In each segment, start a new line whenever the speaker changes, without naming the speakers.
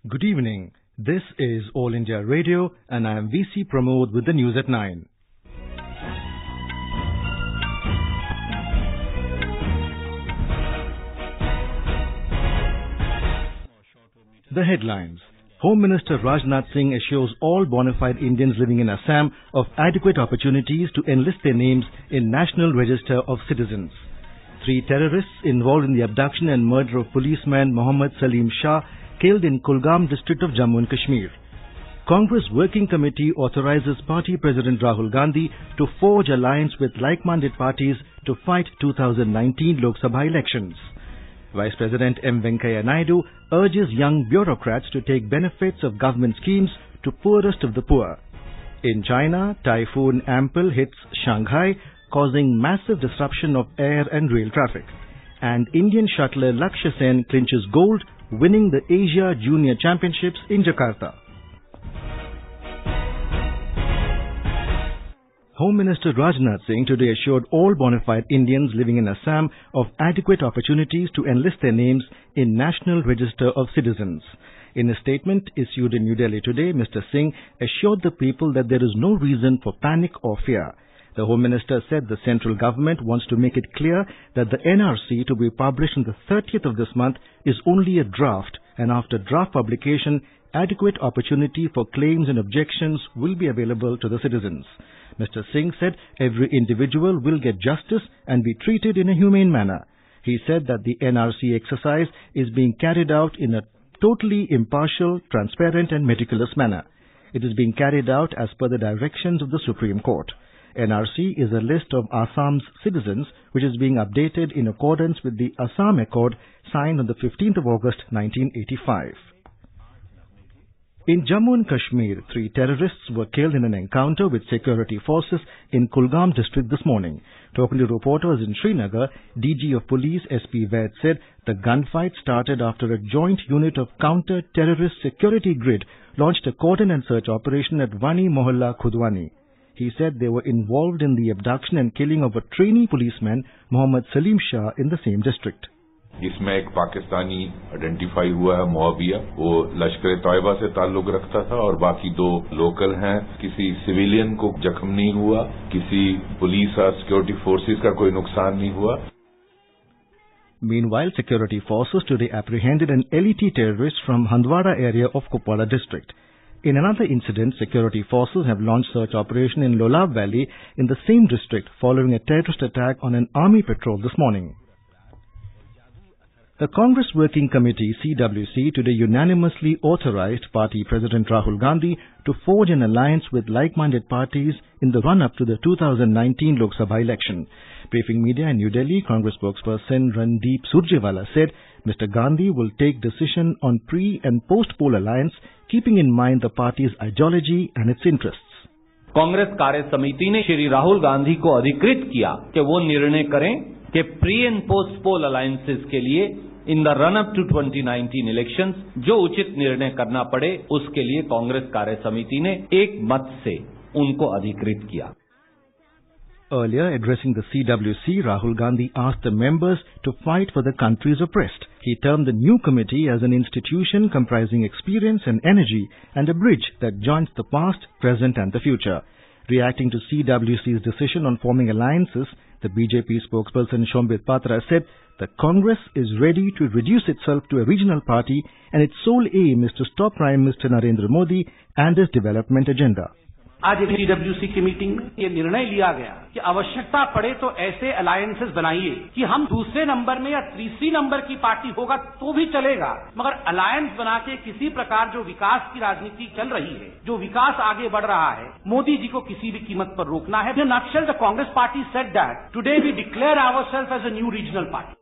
Good evening. This is All India Radio and I am VC Pramod with the news at 9. The headlines. Home Minister Rajnath Singh assures all bona fide Indians living in Assam of adequate opportunities to enlist their names in National Register of Citizens. 3 terrorists involved in the abduction and murder of policeman Mohammad Salim Shah killed in Kulgam district of Jammu and Kashmir. Congress Working Committee authorizes Party President Rahul Gandhi to forge alliance with like-minded parties to fight 2019 Lok Sabha elections. Vice President M. Venkaiah Naidu urges young bureaucrats to take benefits of government schemes to poorest of the poor. In China, Typhoon Ampel hits Shanghai, causing massive disruption of air and rail traffic. And Indian shuttler Lakshya Sen clinches gold, winning the Asia Junior Championships in Jakarta. Home Minister Rajnath Singh today assured all bona fide Indians living in Assam of adequate opportunities to enlist their names in National Register of Citizens. In a statement issued in New Delhi today, Mr. Singh assured the people that there is no reason for panic or fear. The Home Minister said the central government wants to make it clear that the NRC to be published on the 30th of this month is only a draft, and after draft publication, adequate opportunity for claims and objections will be available to the citizens. Mr. Singh said every individual will get justice and be treated in a humane manner. He said that the NRC exercise is being carried out in a totally impartial, transparent and meticulous manner. It is being carried out as per the directions of the Supreme Court. NRC is a list of Assam's citizens which is being updated in accordance with the Assam Accord signed on the 15th of August 1985. In Jammu and Kashmir, 3 terrorists were killed in an encounter with security forces in Kulgam district this morning. Talking to reporters in Srinagar, DG of Police SP Vaid said the gunfight started after a joint unit of counter-terrorist security grid launched a cordon and search operation at Vani Mohalla Khudwani. He said they were involved in the abduction and killing of a trainee policeman, Mohammad Salim Shah, in the same district.
इसमें एक Pakistani identify हुआ है मोहबिया, वो लश्कर तैयबा से ताल्लुक रखता था और बाकी 2 लोकल हैं. किसी सिविलियन को जख्म नहीं हुआ, किसी पुलिस और सिक्योरिटी फोर्सेस का कोई नुकसान नहीं हुआ.
Meanwhile, security forces today apprehended an LET terrorist from Handwara area of Kupwara district. In another incident, security forces have launched search operation in Lolab Valley in the same district following a terrorist attack on an army patrol this morning. The Congress Working Committee CWC today unanimously authorized Party President Rahul Gandhi to forge an alliance with like-minded parties in the run-up to the 2019 Lok Sabha election. Briefing media in New Delhi, Congress spokesperson Randeep Surjewala said Mr. Gandhi will take decision on pre- and post-poll alliance, keeping in mind the party's ideology and its interests.
Congress कार्य समिति ने श्री राहुल गांधी को अधिकृत किया कि वो निर्णय करें कि pre and post poll alliances के लिए in the run up to 2019 elections जो उचित निर्णय करना पड़े उसके लिए कांग्रेस कार्य समिति ने एक मत से उनको अधिकृत किया.
Earlier, addressing the CWC, Rahul Gandhi asked the members to fight for the country's oppressed. He termed the new committee as an institution comprising experience and energy and a bridge that joins the past, present and the future. Reacting to CWC's decision on forming alliances, the BJP spokesperson Shobhit Patra said the Congress is ready to reduce itself to a regional party and its sole aim is to stop Prime Minister Narendra Modi and his development agenda.
आज एक CWC की meeting में ये निर्णय लिया गया कि आवश्यकता पड़े तो ऐसे अलायंसेस बनाइए कि हम दूसरे नंबर में या तीसरी नंबर की पार्टी होगा तो भी चलेगा, मगर अलायंस बना के किसी प्रकार जो विकास की राजनीति चल रही है, जो विकास आगे बढ़ रहा है, मोदी जी को किसी भी कीमत पर रोकना है. In a nutshell, the Congress party said that today we declare ourselves as a new regional party.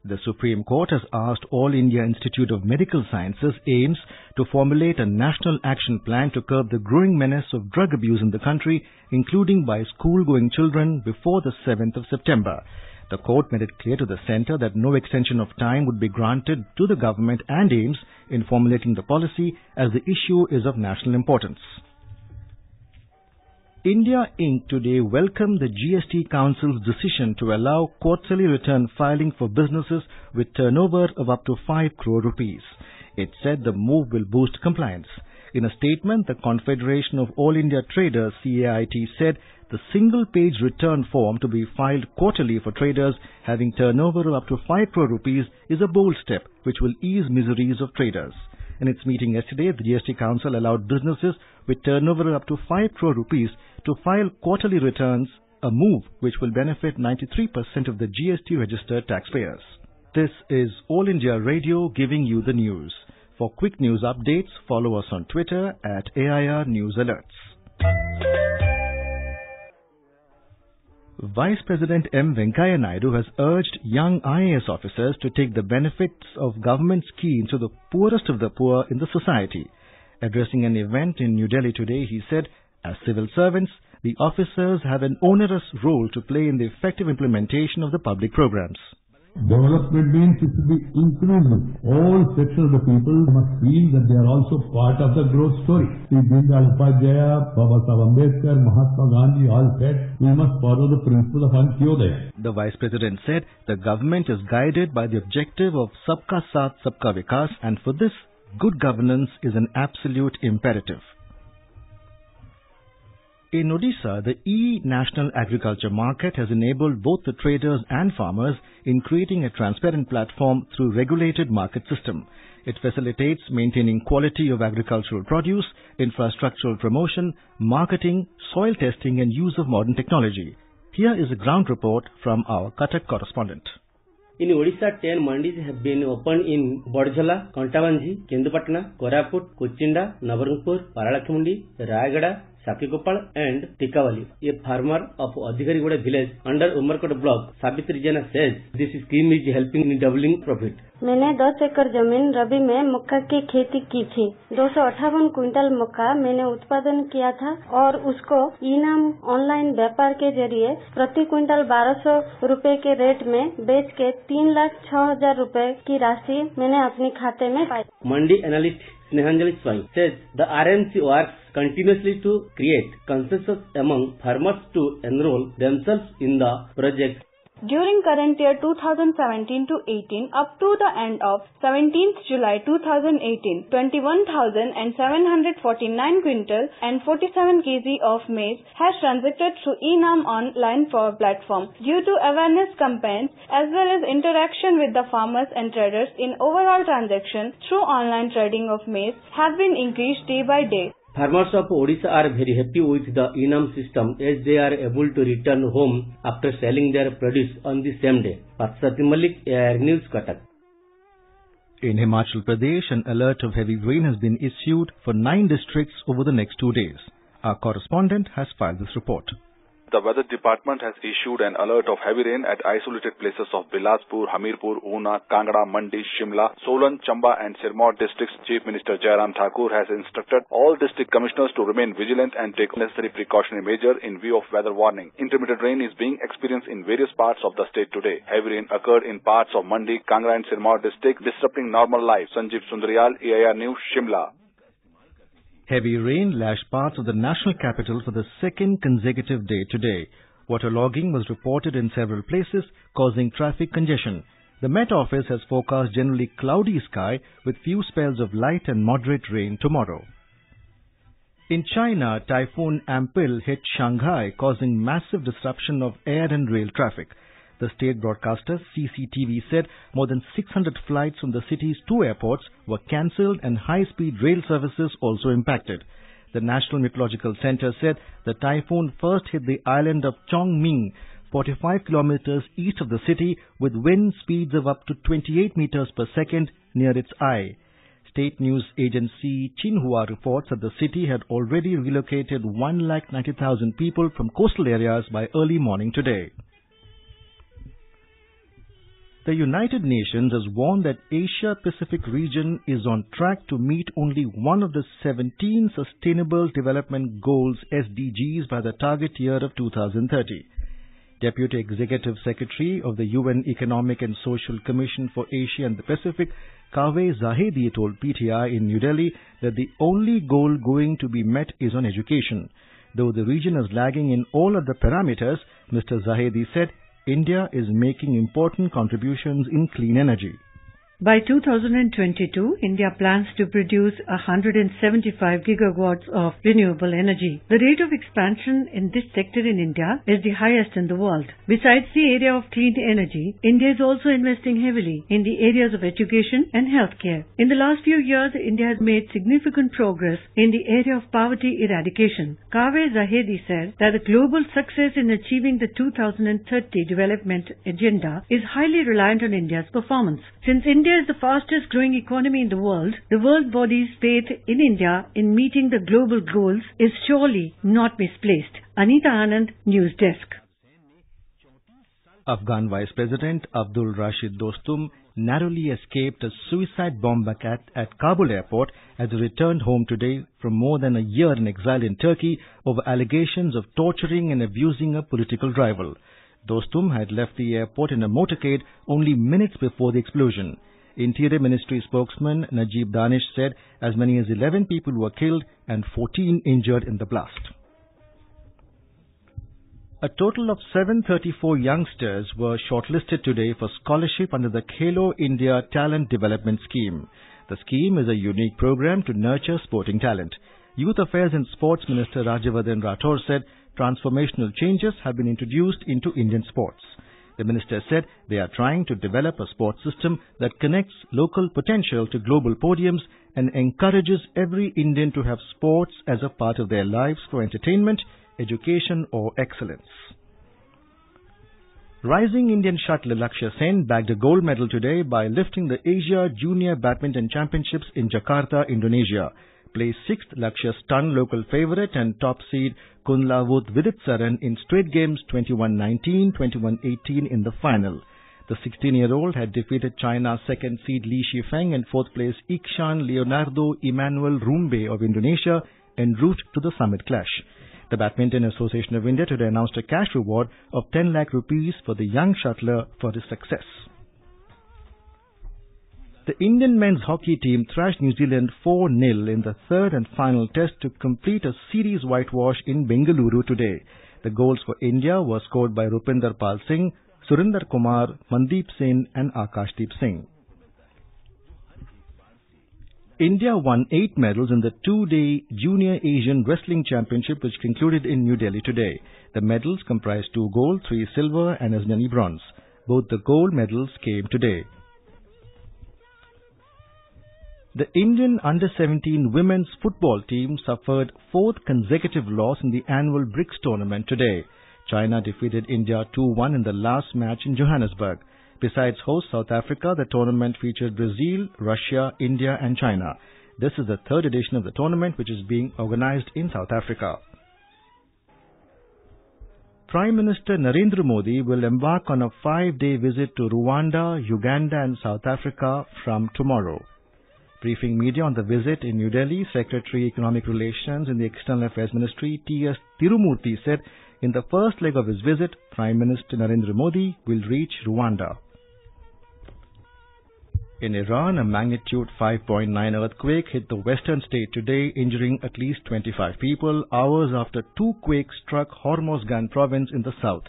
The Supreme Court has asked All India Institute of Medical Sciences, AIIMS, to formulate a national action plan to curb the growing menace of drug abuse in the country, including by school-going children, before the 7th of September. The court made it clear to the centre that no extension of time would be granted to the government and AIIMS in formulating the policy, as the issue is of national importance. India Inc. today welcomed the GST Council's decision to allow quarterly return filing for businesses with turnover of up to 5 crore rupees. It said the move will boost compliance. In a statement, the Confederation of All India Traders CAIT said the single-page return form to be filed quarterly for traders having turnover of up to 5 crore rupees is a bold step which will ease miseries of traders. In its meeting yesterday, the GST Council allowed businesses with turnover up to 5 crore rupees to file quarterly returns, a move which will benefit 93% of the GST registered taxpayers. This is All India Radio giving you the news. For quick news updates, follow us on Twitter at AIR News Alerts. Vice President M. Venkaiah Naidu has urged young IAS officers to take the benefits of government schemes to the poorest of the poor in the society. Addressing an event in New Delhi today, he said, as civil servants, the officers have an onerous role to play in the effective implementation of the public programs.
Development means it should be inclusive. All sections of the people must feel that they are also part of the growth story. Sri Dindal Upadhyaya, Baba Saheb Ambedkar, Mahatma Gandhi all said we must follow the principle of Antyodaya.
The Vice President said the government is guided by the objective of Sabka Saath, Sabka Vikas, and for this, good governance is an absolute imperative. In Odisha, the e-National Agriculture Market has enabled both the traders and farmers in creating a transparent platform through regulated market system. It facilitates maintaining quality of agricultural produce, infrastructural promotion, marketing, soil testing and use of modern technology. Here is a ground report from our Cuttack correspondent.
In Odisha, 10 mandis have been opened in Bodjhala, Kantavanji, Kendupatna, Koraput, Kuchinda, Nabarangpur, Paralakhmundi, Rayagada, Sakigopal and Tikavali. A farmer of Adhikarigoda village under Umarkot block, Sabitri Jana says this scheme is helping in doubling profit.
मैंने 10 एकड़ जमीन रबी में मक्का की खेती की थी। 258 quintal मक्का मैंने उत्पादन किया था और उसको इनाम ऑनलाइन व्यापार के जरिए प्रति क्विंटल 1200 रुपए के रेट में बेच के 3,06,000 रुपए की राशि मैंने अपने खाते में पाई।
मंडी analyst Snehanjali Swami says the RMC works continuously to create consensus among farmers to enroll themselves in the project.
During current year 2017 to 18 up to the end of 17th July 2018, 21,749 quintal and 47 kg of maize has transacted through eNAM online platform. Due to awareness campaigns as well as interaction with the farmers and traders in overall transaction through online trading of maize have been increased day by day.
Farmers of Odisha are very happy with the eNAM system as they are able to return home after selling their produce on the same day. Parsati Malik, AIR News, Cuttack.
In Himachal Pradesh, an alert of heavy rain has been issued for 9 districts over the next 2 days. Our correspondent has filed this report.
The Weather Department has issued an alert of heavy rain at isolated places of Bilaspur, Hamirpur, Una, Kangra, Mandi, Shimla, Solan, Chamba and Sirmaur districts. Chief Minister Jairam Thakur has instructed all district commissioners to remain vigilant and take necessary precautionary measures in view of weather warning. Intermittent rain is being experienced in various parts of the state today. Heavy rain occurred in parts of Mandi, Kangra and Sirmaur districts, disrupting normal life. Sanjeev Sundaryal, AIR News, Shimla.
Heavy rain lashed parts of the national capital for the second consecutive day today. Waterlogging was reported in several places, causing traffic congestion. The Met Office has forecast generally cloudy sky with few spells of light and moderate rain tomorrow. In China, Typhoon Ampil hit Shanghai, causing massive disruption of air and rail traffic. The state broadcaster CCTV said more than 600 flights from the city's 2 airports were cancelled and high-speed rail services also impacted. The National Meteorological Center said the typhoon first hit the island of Chongming, 45 kilometers east of the city, with wind speeds of up to 28 meters per second near its eye. State news agency Xinhua reports that the city had already relocated 190,000 people from coastal areas by early morning today. The United Nations has warned that Asia-Pacific region is on track to meet only one of the 17 Sustainable Development Goals SDGs by the target year of 2030. Deputy Executive Secretary of the UN Economic and Social Commission for Asia and the Pacific, Kaveh Zahedi, told PTI in New Delhi that the only goal going to be met is on education. Though the region is lagging in all other parameters, Mr. Zahedi said India is making important contributions in clean energy.
By 2022, India plans to produce 175 gigawatts of renewable energy. The rate of expansion in this sector in India is the highest in the world. Besides the area of clean energy, India is also investing heavily in the areas of education and healthcare. In the last few years, India has made significant progress in the area of poverty eradication. Kaveh Zahedi said that the global success in achieving the 2030 development agenda is highly reliant on India's performance. Since India is the fastest growing economy in the world body's faith in India in meeting the global goals is surely not misplaced. Anita Anand, News Desk.
Afghan Vice President Abdul Rashid Dostum narrowly escaped a suicide bomb attack at Kabul airport as he returned home today from more than a year in exile in Turkey over allegations of torturing and abusing a political rival. Dostum had left the airport in a motorcade only minutes before the explosion. Interior Ministry spokesman Najib Danish said as many as 11 people were killed and 14 injured in the blast. A total of 734 youngsters were shortlisted today for scholarship under the Khelo India Talent Development Scheme. The scheme is a unique program to nurture sporting talent. Youth Affairs and Sports Minister Rajyavardhan Rathore said transformational changes have been introduced into Indian sports. The minister said they are trying to develop a sports system that connects local potential to global podiums and encourages every Indian to have sports as a part of their lives for entertainment, education or excellence. Rising Indian shuttler Lakshya Sen bagged a gold medal today by lifting the Asia Junior Badminton Championships in Jakarta, Indonesia. Placed 6th, Lakshya stunned local favourite and top seed Kunlavut Viditsaran in straight games 21-19, 21-18 in the final. The 16-year-old had defeated China's second seed Li Shifeng and 4th place Ikshan Leonardo Emmanuel Rumbe of Indonesia en route to the summit clash. The Badminton Association of India today announced a cash reward of 10 lakh rupees for the young shuttler for his success. The Indian men's hockey team thrashed New Zealand 4-0 in the third and final test to complete a series whitewash in Bengaluru today. The goals for India were scored by Rupinder Pal Singh, Surinder Kumar, Mandeep Singh and Akashdeep Singh. India won 8 medals in the 2-day Junior Asian Wrestling Championship which concluded in New Delhi today. The medals comprised 2 gold, 3 silver and as many bronze. Both the gold medals came today. The Indian Under-17 women's football team suffered 4th consecutive loss in the annual BRICS tournament today. China defeated India 2-1 in the last match in Johannesburg. Besides host South Africa, the tournament featured Brazil, Russia, India and China. This is the 3rd edition of the tournament which is being organized in South Africa. Prime Minister Narendra Modi will embark on a 5-day visit to Rwanda, Uganda and South Africa from tomorrow. Briefing media on the visit in New Delhi, Secretary Economic Relations in the External Affairs Ministry T.S. Tirumurti said in the first leg of his visit, Prime Minister Narendra Modi will reach Rwanda. In Iran, a magnitude 5.9 earthquake hit the western state today, injuring at least 25 people, hours after 2 quakes struck Hormozgan province in the south.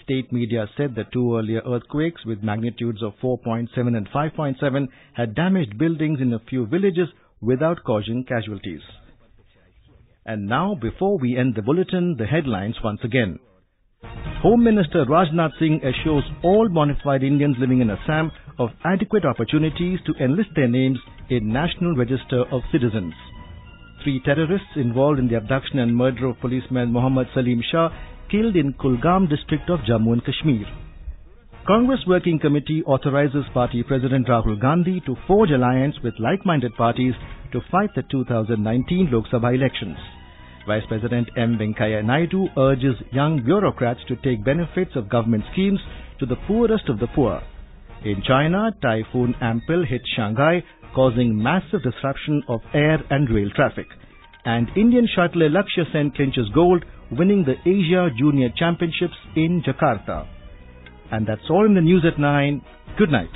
State media said the 2 earlier earthquakes with magnitudes of 4.7 and 5.7 had damaged buildings in a few villages without causing casualties. And now, before we end the bulletin, the headlines once again. Home Minister Rajnath Singh assures all bona fide Indians living in Assam of adequate opportunities to enlist their names in National Register of Citizens. 3 terrorists involved in the abduction and murder of policeman Mohammad Salim Shah killed in Kulgam district of Jammu and Kashmir. Congress Working Committee authorizes Party President Rahul Gandhi to forge alliance with like-minded parties to fight the 2019 Lok Sabha elections. Vice President M. Venkaiah Naidu urges young bureaucrats to take benefits of government schemes to the poorest of the poor. In China, Typhoon Ampel hit Shanghai, causing massive disruption of air and rail traffic. And Indian shuttler Lakshya Sen clinches gold, winning the Asia Junior Championships in Jakarta. And that's all in the news at 9. Good night.